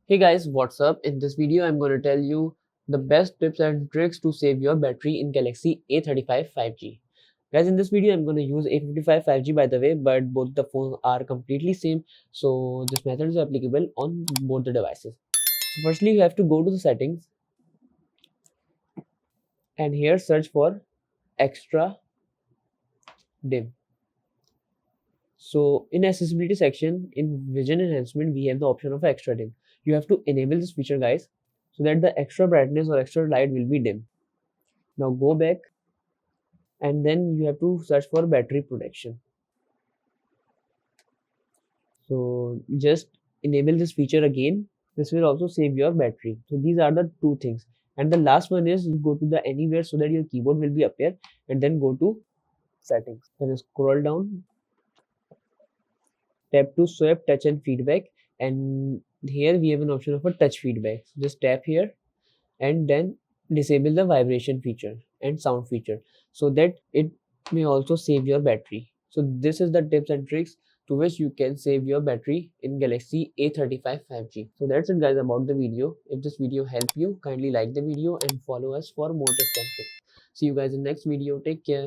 Hey guys, what's up? In this video, I'm going to tell you the best tips and tricks to save your battery in Galaxy A35 5G. Guys, in this video, I'm going to use A55 5G by the way, but both the phones are completely same. So this method is applicable on both the devices. So firstly, you have to go to the settings and here search for extra dim. So in accessibility section, in vision enhancement, we have the option of extra dim. You have to enable this feature guys so that the extra brightness or extra light will be dim. Now go back and then you have to search for battery protection. So just enable this feature again. This will also save your battery. So these are the two things. And the last one is you go to the anywhere so that your keyboard will be appear and then go to settings. Then scroll down, tap to swipe, touch and feedback. And here we have an option of a touch feedback. So just tap here and then disable the vibration feature and sound feature so that it may also save your battery. So this is the tips and tricks to which you can save your battery in Galaxy A35 5G. So that's it guys about the video. If this video helped you, kindly like the video and follow us for more tips and tricks. See you guys in next video. Take care.